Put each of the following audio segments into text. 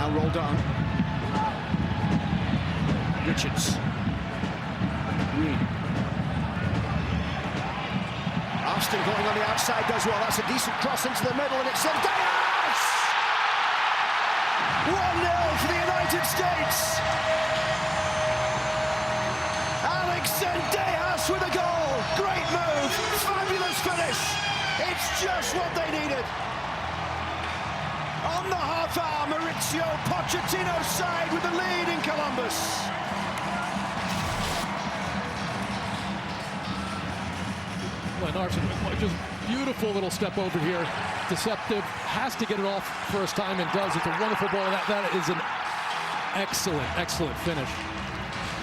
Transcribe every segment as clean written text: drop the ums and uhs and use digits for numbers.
Now Roldan. Richards. Green. Austin going on the outside does well. That's a decent cross into the middle, and it's Zendejas! 1-0 for the United States. Alex Zendejas with a goal. Great move, fabulous finish. It's just what they needed. On the half hour, Mauricio Pochettino's side with the lead in Columbus. Larsson, just beautiful little step over here. Deceptive, has to get it off first time and does. It's a wonderful ball. That is an excellent, excellent finish.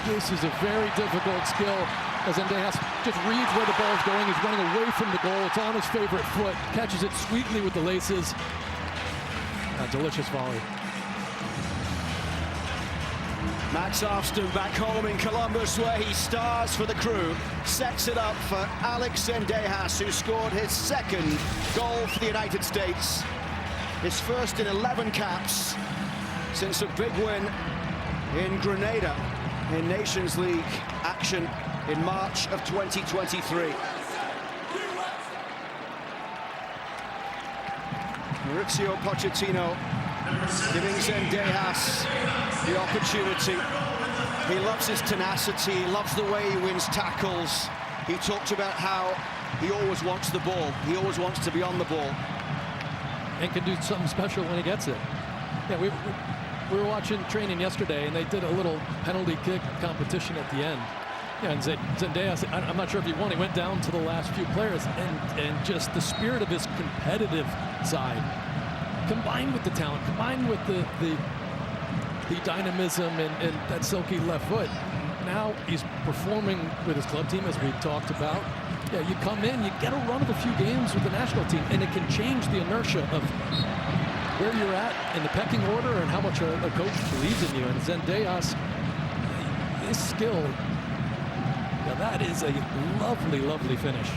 This is a very difficult skill as Zendejas just reads where the ball is going. He's running away from the goal. It's on his favorite foot. Catches it sweetly with the laces. A delicious volley. Max Austin back home in Columbus, where he stars for the Crew. Sets it up for Alex Zendejas, who scored his second goal for the United States. His first in 11 caps since a big win in Grenada in Nations League action in March of 2023. Mauricio Pochettino giving Zendejas the opportunity. He loves his tenacity, he loves the way he wins tackles. He talked about how he always wants the ball. He always wants to be on the ball. And can do something special when he gets it. Yeah, we were watching training yesterday, and they did a little penalty kick competition at the end. Yeah, and Zendejas, I'm not sure if he won. He went down to the last few players, and just the spirit of his competitive side, combined with the talent, combined with the dynamism and that silky left foot. Now he's performing with his club team, as we talked about. Yeah, you come in, you get a run of a few games with the national team, and it can change the inertia of where you're at in the pecking order and how much a coach believes in you. And Zendejas, his skill, yeah, that is a lovely, lovely finish.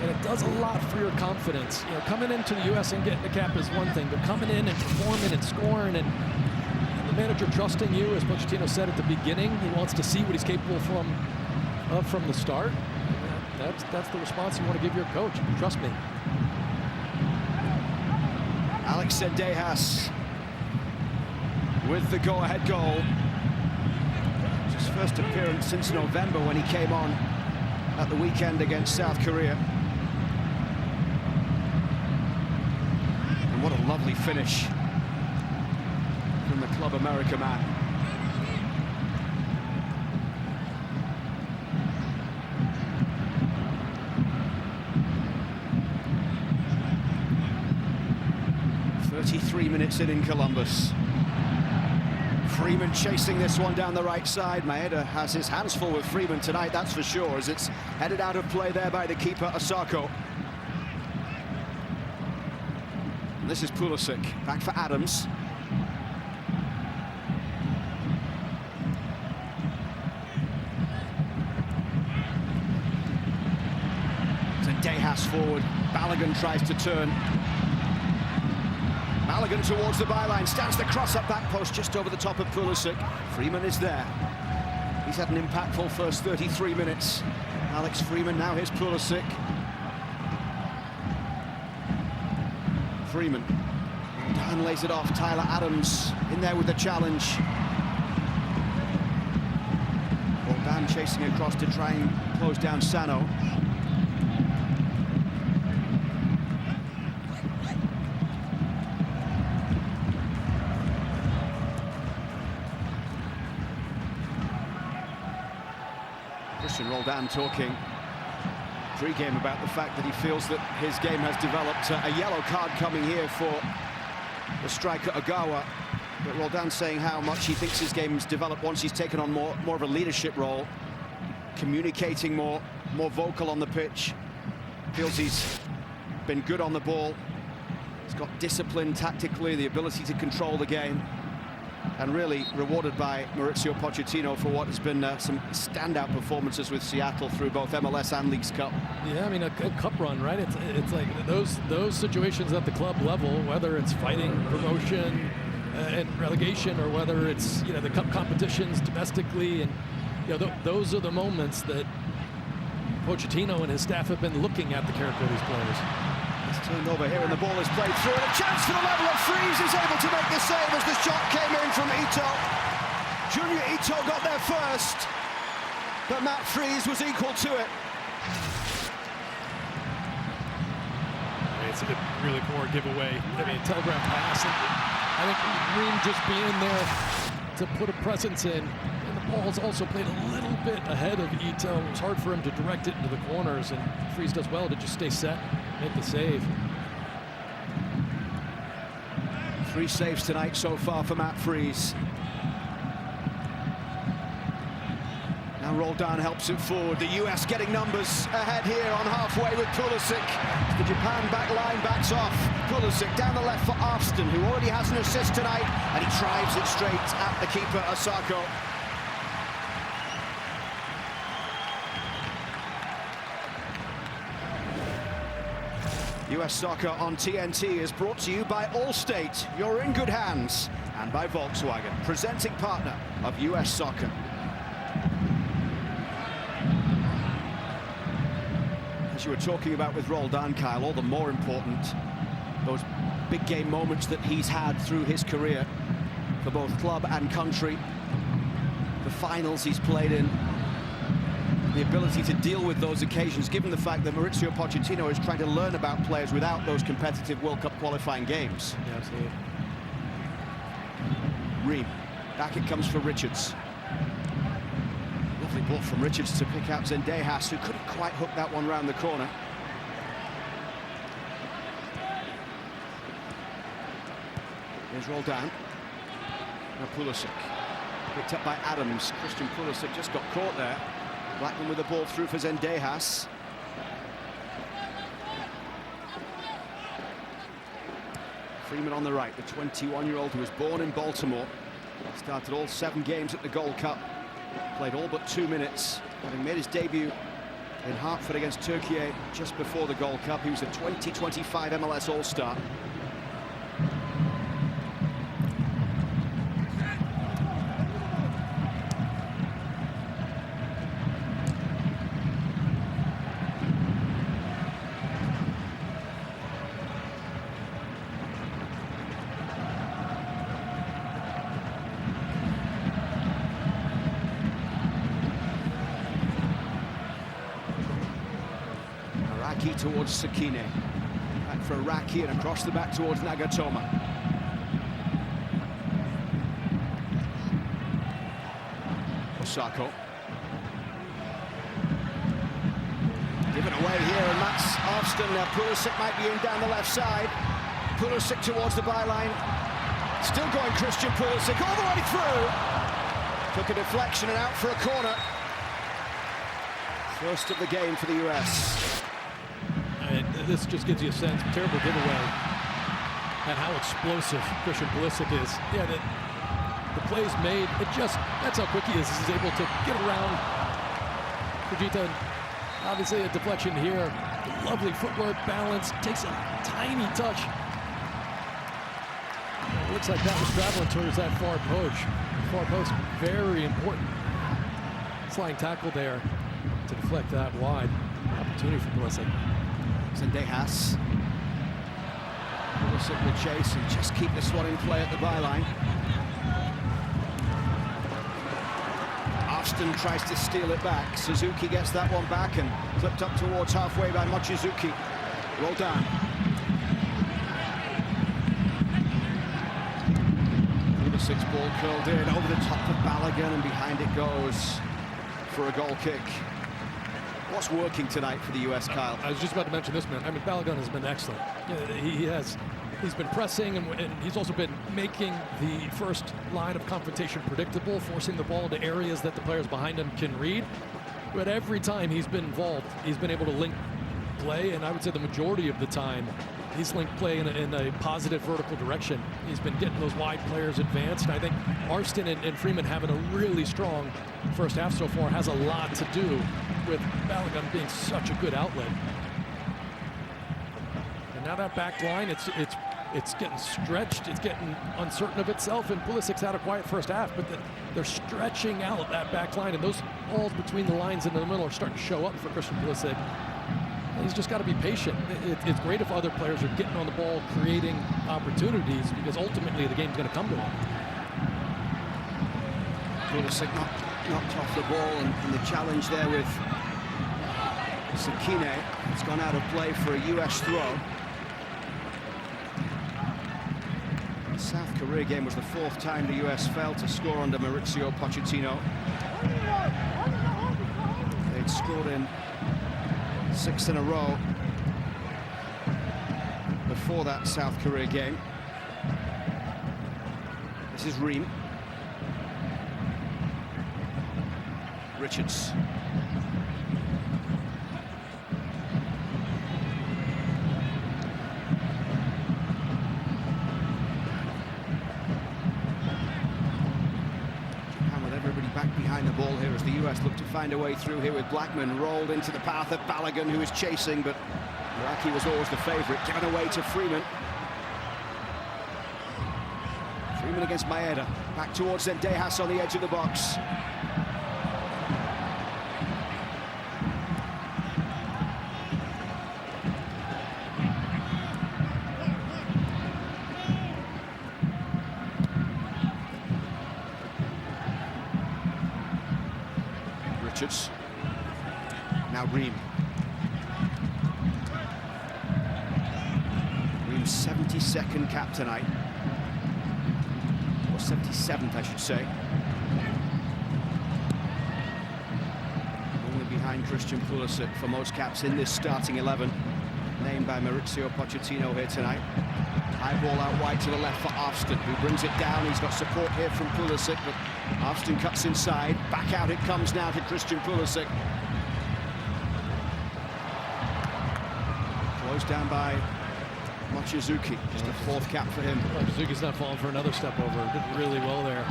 And it does a lot for your confidence. You know, coming into the U.S. and getting the cap is one thing, but coming in and performing and scoring and the manager trusting you, as Pochettino said at the beginning, he wants to see what he's capable of from the start. That's the response you want to give your coach. Trust me. Alex Zendejas with the go-ahead goal. His first appearance since November when he came on at the weekend against South Korea. And what a lovely finish from the Club America man. .33 minutes in Columbus. Freeman chasing this one down the right side. Maeda has his hands full with Freeman tonight, that's for sure, as it's headed out of play there by the keeper, Osako. And this is Pulisic, back for Adams. Zendejas forward, Balogun tries to turn. Balogun towards the byline, stands the cross up back post just over the top of Pulisic. Freeman is there. He's had an impactful first 33 minutes. Alex Freeman, now here's Pulisic. Freeman. Dan lays it off, Tyler Adams in there with the challenge. Dan chasing across to try and close down Sano. Cristian Roldan talking pre-game about the fact that he feels that his game has developed. A yellow card coming here for the striker Ogawa. But Roldan saying how much he thinks his game's developed once he's taken on more of a leadership role, communicating more vocal on the pitch. Feels he's been good on the ball. He's got discipline tactically, the ability to control the game, and really rewarded by Mauricio Pochettino for what has been some standout performances with Seattle through both MLS and Leagues Cup. Yeah, I mean, a cup run, right? It's like those situations at the club level, whether it's fighting promotion, in relegation or whether it's, you know, the cup competitions domestically. And, you know, those are the moments that Pochettino and his staff have been looking at the character of these players. It's turned over here and the ball is played through, and a chance for the level of Freeze is able to make the save as the shot came in from Ito. Junior Ito got there first, but Matt Freeze was equal to it. It's a really poor giveaway. I mean, telegraph pass. And I think Ream just being there to put a presence in. And the ball's also played a little bit ahead of Ito. It was hard for him to direct it into the corners, and Freeze does well to just stay set, make the save. 3 saves tonight so far for Matt Freeze. Now Roldan helps it forward. The US getting numbers ahead here on halfway with Pulisic. The Japan back line backs off. Pulisic down the left for Afston, who already has an assist tonight, and he drives it straight at the keeper, Osako. US Soccer on TNT is brought to you by Allstate. You're in good hands. And by Volkswagen, presenting partner of US Soccer. As you were talking about with Roldan, Kyle, all the more important, those big game moments that he's had through his career for both club and country. The finals he's played in. The ability to deal with those occasions, given the fact that Mauricio Pochettino is trying to learn about players without those competitive World Cup qualifying games. Yeah, absolutely. Ream, back it comes for Richards. Lovely ball from Richards to pick out Zendejas, who couldn't quite hook that one round the corner. Here's Roldan. Now Pulisic. Picked up by Adams. Christian Pulisic just got caught there. Blackman with the ball through for Zendejas. Freeman on the right, the 21-year-old who was born in Baltimore. Started all 7 games at the Gold Cup. Played all but 2 minutes, having made his debut in Hartford against Turkey just before the Gold Cup. He was a 2025 MLS All-Star. Towards Sakine. Back for Araki and across the back towards Nagatoma. Osako. Given away here, and that's Afston. Now Pulisic might be in down the left side. Pulisic towards the byline. Still going Christian Pulisic all the way through. Took a deflection and out for a corner. First of the game for the US. And this just gives you a sense, terrible giveaway, and how explosive Christian Pulisic is. Yeah, the plays made, that's how quick he is. He's able to get around Fujita. Obviously a deflection here. Lovely footwork, balance, takes a tiny touch. It looks like that was traveling towards that far post. Very important sliding tackle there to deflect that wide. Opportunity for Pulisic. Zendejas. Pulisic will chase and just keep this one in play at the byline. Afston tries to steal it back. Suzuki gets that one back and flipped up towards halfway by Mochizuki. Roldan. Pulisic's ball curled in over the top of Balogun, and behind it goes for a goal kick. What's working tonight for the US, Kyle? I was just about to mention this, man. I mean, Balogun has been excellent. He's been pressing, and he's also been making the first line of confrontation predictable, forcing the ball into areas that the players behind him can read. But every time he's been involved, he's been able to link play, and I would say the majority of the time, he's linked play in a positive vertical direction. He's been getting those wide players advanced, and I think Arston and Freeman having a really strong first half so far has a lot to do with Balogun being such a good outlet. And now that back line, it's It's getting stretched. It's getting uncertain of itself. And Pulisic's had a quiet first half, but they're stretching out that back line. And those balls between the lines in the middle are starting to show up for Christian Pulisic. He's just got to be patient. It's great if other players are getting on the ball, creating opportunities, because ultimately the game's going to come to him. Pulisic knocked off the ball, and the challenge there with Sekine. It's gone out of play for a US throw. The South Korea game was the 4th time the US failed to score under Mauricio Pochettino. They'd scored in 6 in a row before that South Korea game. This is Ream. Richards. Japan with everybody back behind the ball here as the US look to find a way through here with Blackman rolled into the path of Balogun, who is chasing, but Iraqi was always the favourite, given away to Freeman. Freeman against Maeda, back towards Zendejas on the edge of the box. Richards. Now Ream. Ream's 72nd cap tonight. Or 77th, I should say. Only behind Christian Pulisic for most caps in this starting 11. Named by Mauricio Pochettino here tonight. High ball out wide to the left for Afston, who brings it down. He's got support here from Pulisic, but Afston cuts inside. Back out it comes now to Christian Pulisic. Closed down by Mochizuki. Just a 4th cap for him. Mochizuki's not falling for another step over. Did really well there.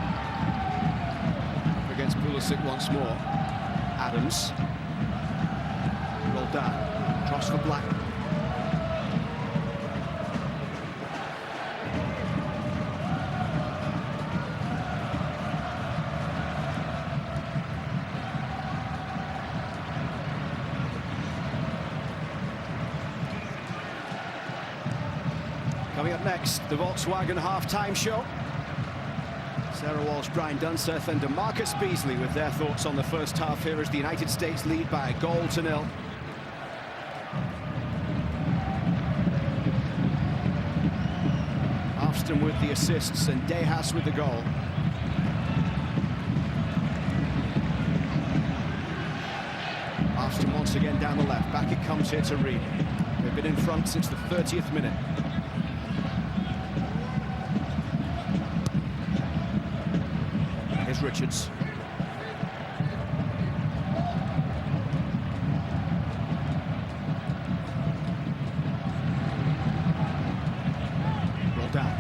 Against Pulisic once more. Adams. Rolled down. Cross for Black. Coming up next, the Volkswagen half-time show. Sarah Walsh, Brian Dunseth and DeMarcus Beasley with their thoughts on the first half here as the United States lead by 1-0. Afston with the assists and Dejas with the goal. Afston once again down the left. Back it comes here to Ream. They've been in front since the 30th minute. Here's Richards. Roll down.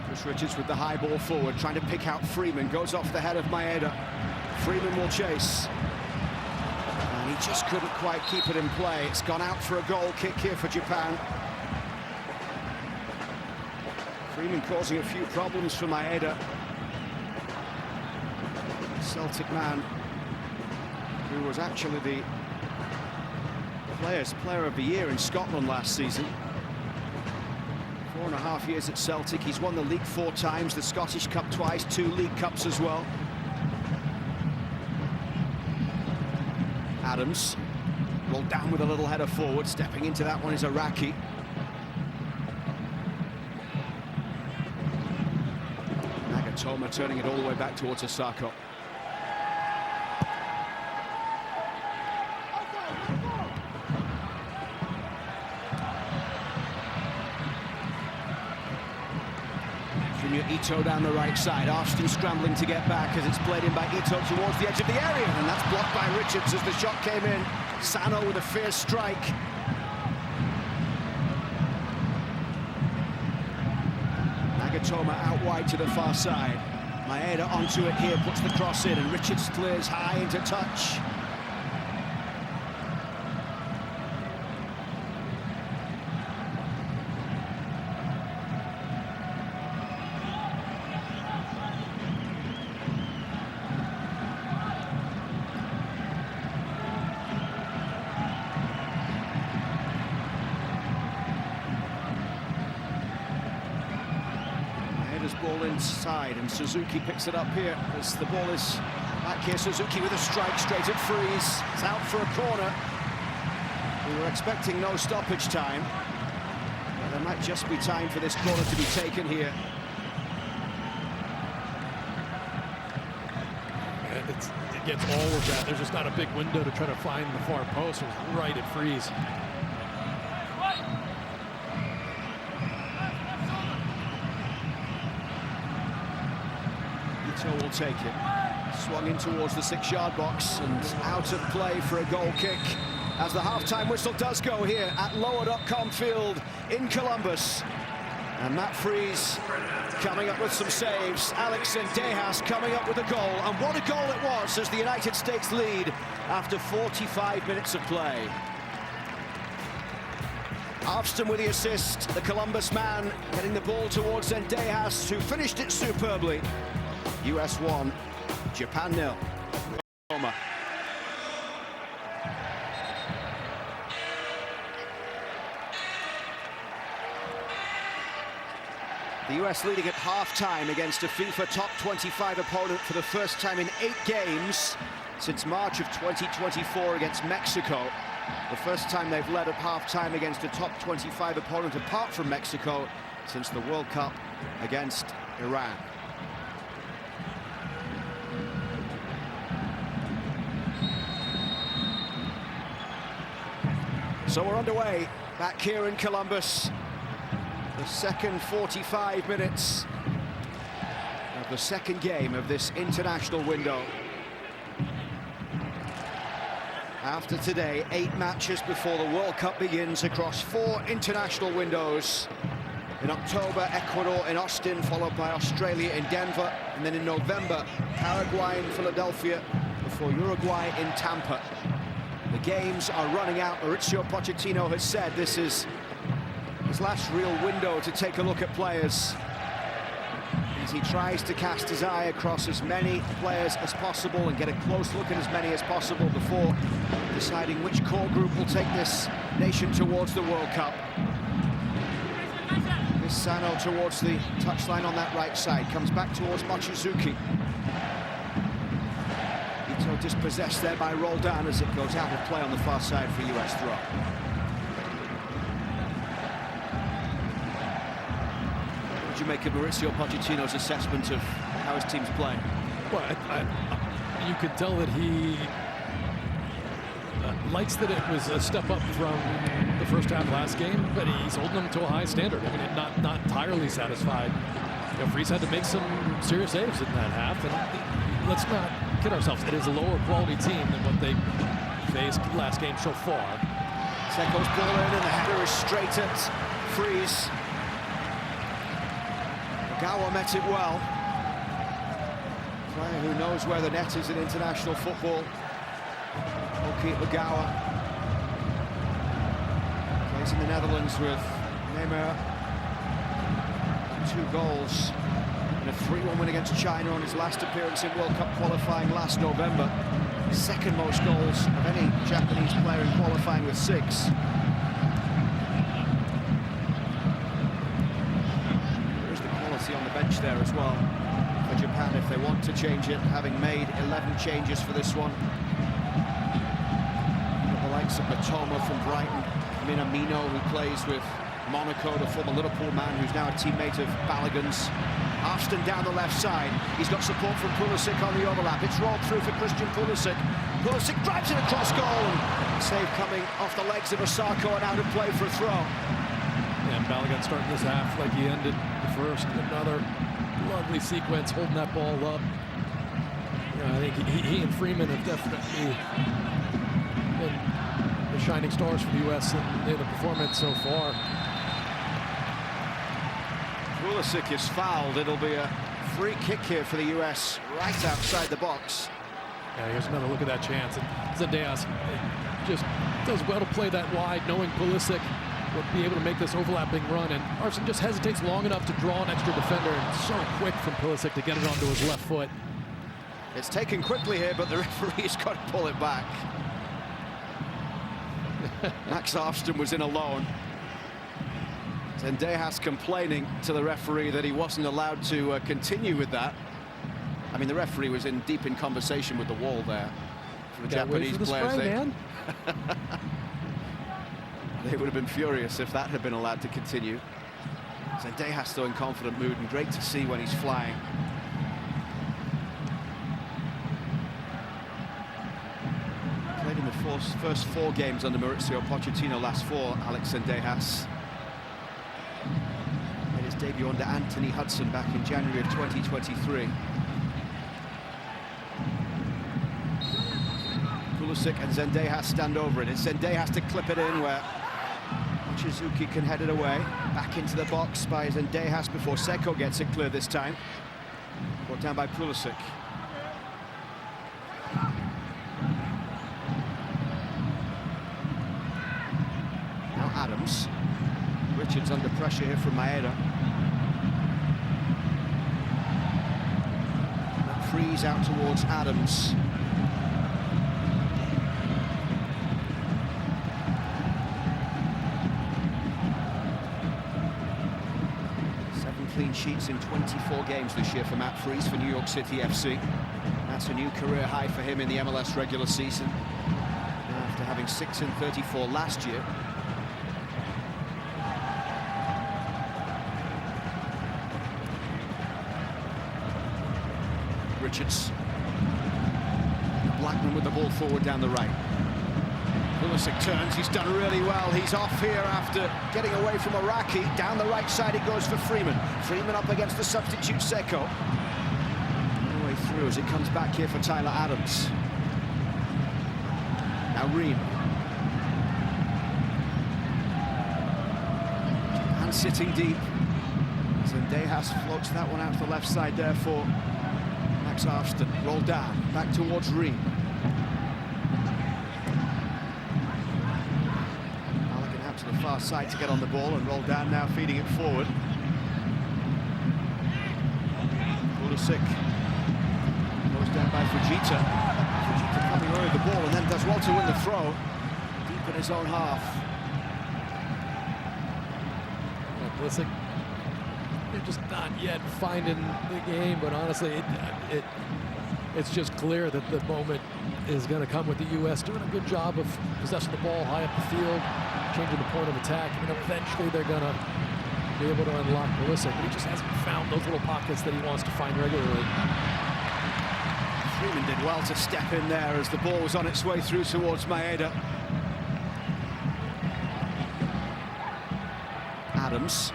Chris Richards with the high ball forward, trying to pick out Freeman. Goes off the head of Maeda. Freeman will chase. And he just couldn't quite keep it in play. It's gone out for a goal kick here for Japan. Freeman causing a few problems for Maeda. Celtic man who was actually the player of the year in Scotland last season. 4.5 years at Celtic. He's won the league 4 times, the Scottish Cup twice, 2 League Cups as well. Adams rolled down with a little header forward. Stepping into that one is Iraqi. Nagatomo turning it all the way back towards Osako. Junior Ito down the right side. Afston scrambling to get back as it's played in by Ito towards the edge of the area, and that's blocked by Richards as the shot came in. Sano with a fierce strike. Nagatomo out wide to the far side. Maeda onto it here, puts the cross in, and Richards clears high into touch. ball inside, and Suzuki picks it up here as the ball is back here. Suzuki with a strike straight at Freeze. It's out for a corner. We were expecting no stoppage time. But there might just be time for this corner to be taken here. It gets all of that. There's just not a big window to try to find the far post. It was right at Freeze. Ito will take it. Swung in towards the 6-yard box and out of play for a goal kick as the halftime whistle does go here at Lower.com Field in Columbus. And Matt Freeze coming up with some saves. Alex Zendejas coming up with a goal. And what a goal it was as the United States lead after 45 minutes of play. Alston with the assist. The Columbus man getting the ball towards Zendejas, who finished it superbly. US 1, Japan 0. The US leading at half-time against a FIFA Top 25 opponent for the first time in 8 games since March of 2024 against Mexico. The first time they've led at half-time against a Top 25 opponent apart from Mexico since the World Cup against Iran. So we're underway back here in Columbus. The second 45 minutes of the second game of this international window. After today, 8 matches before the World Cup begins across 4 international windows. In October, Ecuador in Austin, followed by Australia in Denver, and then in November, Paraguay in Philadelphia, before Uruguay in Tampa. The games are running out. Mauricio Pochettino has said this is his last real window to take a look at players as he tries to cast his eye across as many players as possible and get a close look at as many as possible before deciding which core group will take this nation towards the World Cup. This Sano towards the touchline on that right side, comes back towards Mochizuki. Ito dispossessed there by Roldan as it goes out of play on the far side for US throw. You make of Mauricio Pochettino's assessment of how his team's playing? Well, you could tell that he likes that it was a step up from the first half last game, but he's holding them to a high standard. I mean, not entirely satisfied. You know, Freeze had to make some serious saves in that half, and let's not kid ourselves. It is a lower quality team than what they faced last game so far. Seko's ball in, and the header is straight at Freeze. Ogawa met it well. Player who knows where the net is in international football. Oki Ogawa plays in the Netherlands with Neymar. 2 goals and a 3-1 win against China on his last appearance in World Cup qualifying last November. Second most goals of any Japanese player in qualifying with 6. On the bench there as well for Japan if they want to change it, having made 11 changes for this one. The likes of Matoma from Brighton, Minamino, who plays with Monaco, the former Liverpool man who's now a teammate of Balogun's. Alston down the left side. He's got support from Pulisic on the overlap. It's rolled through for Christian Pulisic. Pulisic drives it across goal, and save coming off the legs of Osako and out of play for a throw. And Balogun starting this half like he ended the first. Another lovely sequence holding that ball up. Yeah, I think he and Freeman have definitely been the shining stars for the U.S. in the performance so far. Pulisic is fouled. It'll be a free kick here for the U.S. right outside the box. Yeah, here's another look at that chance. And Zendejas just does well to play that wide, knowing Pulisic would be able to make this overlapping run, and Arsene just hesitates long enough to draw an extra defender, and so quick from Pulisic to get it onto his left foot. It's taken quickly here, but the referee's got to pull it back. Max Alston was in alone. Zendejas complaining to the referee that he wasn't allowed to continue with that. I mean, the referee was deep in conversation with the wall there. For the Japanese players, they would have been furious if that had been allowed to continue. Zendejas though in confident mood, and great to see when he's flying. Played in the first 4 games under Mauricio Pochettino, last 4, Alex Zendejas. Made his debut under Anthony Hudson back in January of 2023. Pulisic and Zendejas stand over it. It's Zendejas to clip it in where Mochizuki can head it away. Back into the box by Zendejas before Seko gets it clear this time. Brought down by Pulisic. Now Adams. Richards under pressure here from Maeda. Freeze out towards Adams. Clean sheets in 24 games this year for Matt Freese for New York City FC. That's a new career high for him in the MLS regular season, after having 6 in 34 last year. Richards. Blackman with the ball forward down the right. Pulisic turns, he's done really well. He's off here after getting away from Araki. Down the right side it goes for Freeman. Freeman up against the substitute Seko. All the way through as it comes back here for Tyler Adams. Now Ream. And sitting deep. Zendejas floats that one out to the left side there for Max Arfsten. Roll down, back towards Ream. Far side to get on the ball and roll down now, feeding it forward. Pulisic goes down by Fujita. Fujita coming over the ball, and then does well to win the throw deep in his own half. Pulisic, they're just not yet finding the game, but honestly, it's just clear that the moment is going to come with the U.S. doing a good job of possessing the ball high up the field, changing the point of attack, and eventually they're going to be able to unlock Pulisic, but he just hasn't found those little pockets that he wants to find regularly. Freeman did well to step in there as the ball was on its way through towards Maeda. Adams.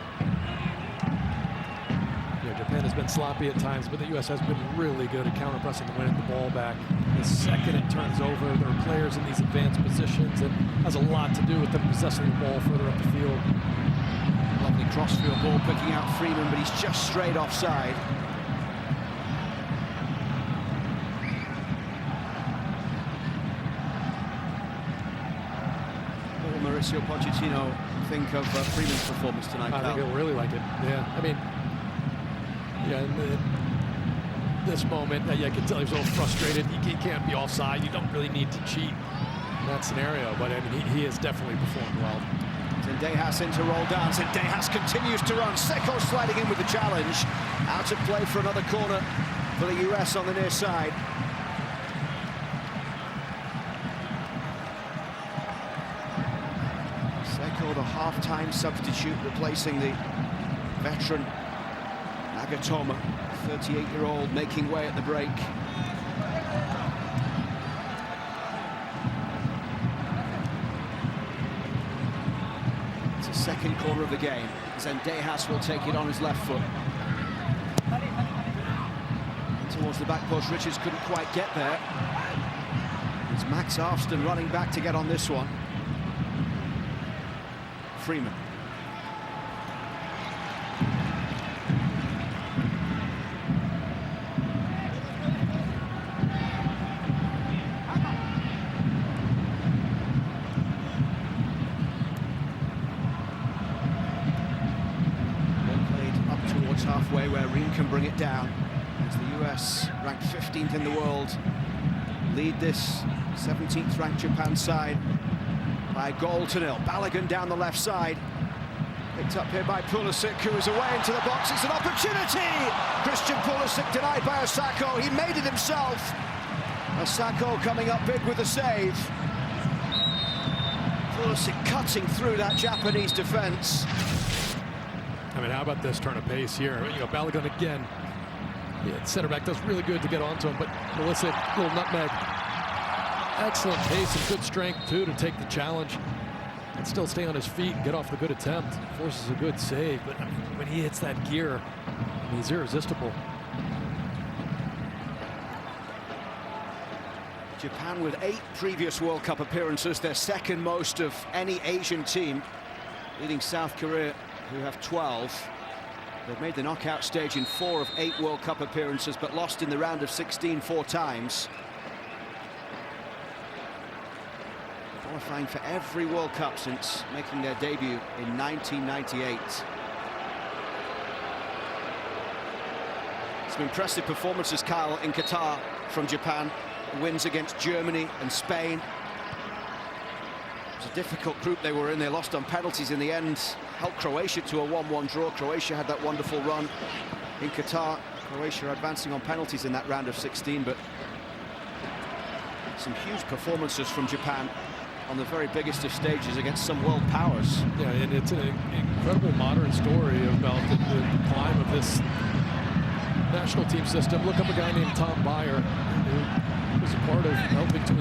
Japan has been sloppy at times, but the U.S. has been really good at counter-pressing and winning the ball back. The second it turns over, there are players in these advanced positions, and has a lot to do with them possessing the ball further up the field. Lovely crossfield ball picking out Freeman, but he's just straight offside. What will Mauricio Pochettino think of Freeman's performance tonight? I think he'll really like it. Yeah, I mean, yeah, in this moment, I can tell he was a little frustrated. He can't be offside. You don't really need to cheat in that scenario, but I mean, he has definitely performed well. Zendejas into roll down. Zendejas continues to run. Seko sliding in with the challenge. Out of play for another corner for the US on the near side. Seko, the half-time substitute, replacing the veteran Nagatomo, 38-year-old, making way at the break. It's the second corner of the game. Zendejas will take it on his left foot. And towards the back post, Richards couldn't quite get there. It's Max Arfsten running back to get on this one. Freeman. Halfway where Ream can bring it down as the US, ranked 15th in the world, lead this 17th ranked Japan side by a goal to nil. Balogun down the left side. Picked up here by Pulisic, who is away into the box. It's an opportunity! Christian Pulisic denied by Osako. He made it himself. Osako coming up big with the save. Pulisic cutting through that Japanese defense. I mean, how about this turn of pace here? You know, Balogun again. Yeah, center back does really good to get onto him, but Pulisic, little nutmeg. Excellent pace and good strength, too, to take the challenge and still stay on his feet and get off the good attempt. Forces a good save, but I mean, when he hits that gear, I mean, he's irresistible. Japan with 8 previous World Cup appearances, their second most of any Asian team, leading South Korea, who have 12. They've made the knockout stage in 4 of 8 World Cup appearances, but lost in the round of 16 4 times. Qualifying for every World Cup since making their debut in 1998. Some impressive performances, Kyle, in Qatar from Japan. Wins against Germany and Spain. It was a difficult group they were in. They lost on penalties in the end. Helped Croatia to a 1-1 draw. Croatia had that wonderful run in Qatar. Croatia advancing on penalties in that round of 16, but some huge performances from Japan on the very biggest of stages against some world powers. Yeah, and it's an incredible modern story about the climb of this national team system. Look up a guy named Tom Byer, who was a part of helping to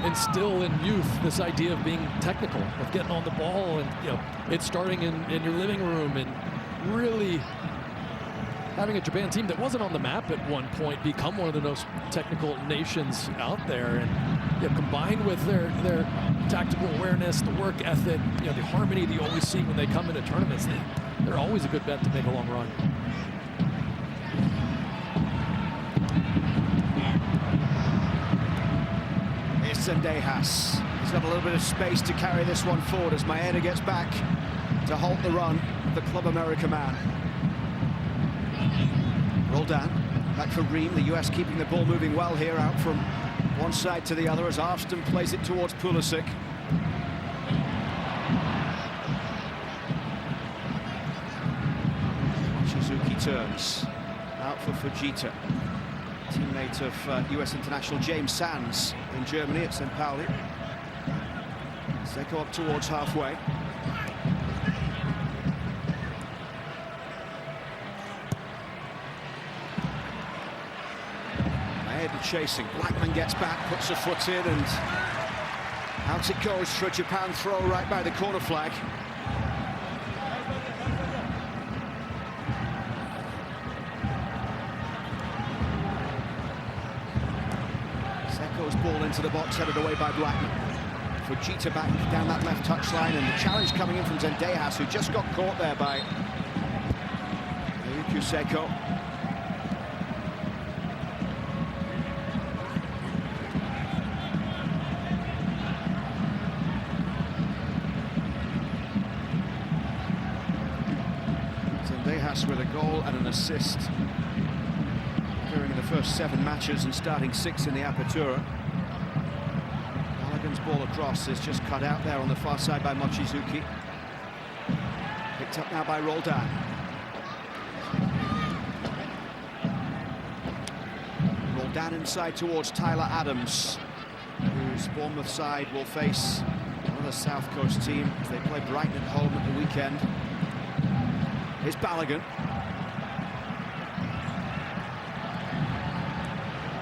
instill in youth this idea of being technical, of getting on the ball, and you know, it's starting in your living room, and really having a Japan team that wasn't on the map at one point become one of the most technical nations out there, and you know, combined with their tactical awareness, the work ethic, you know, the harmony that you always see when they come into tournaments, they're always a good bet to make a long run. Zendejas. He's got a little bit of space to carry this one forward as Maeda gets back to halt the run of the Club America man. Roldan back for Ream. The US keeping the ball moving well here, out from one side to the other as Arston plays it towards Pulisic. Shizuki turns out for Fujita, teammate of US international James Sands in Germany at St. Pauli. Seko up towards halfway. Maeda chasing. Blackman gets back, puts a foot in, and out it goes for a Japan throw right by the corner flag. Ball into the box, headed away by Blackman. Fujita back down that left touchline, and the challenge coming in from Zendejas, who just got caught there by Ryuki Seko. Zendejas with a goal and an assist during the first 7 matches and starting 6 in the Apertura. Balogun's ball across is just cut out there on the far side by Mochizuki. Picked up now by Roldan. Roldan inside towards Tyler Adams, whose Bournemouth side will face another South Coast team as they play Brighton at home at the weekend. Here's Balogun.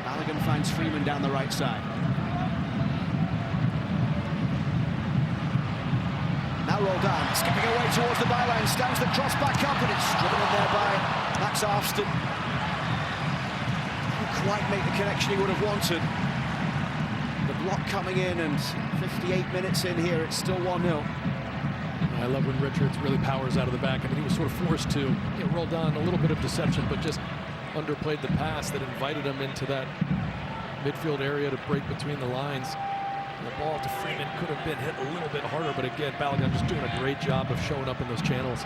Balogun finds Freeman down the right side. Now Roldan skipping away towards the byline, stands the cross back up, and it's driven in there by Max Afston. Didn't quite make the connection he would have wanted. The block coming in, and 58 minutes in here, it's still 1-0. I love when Richards really powers out of the back. I mean, he was sort of forced to roll down, a little bit of deception, but just underplayed the pass that invited him into that midfield area to break between the lines. The ball to Freeman could have been hit a little bit harder, but again, Balogun just doing a great job of showing up in those channels.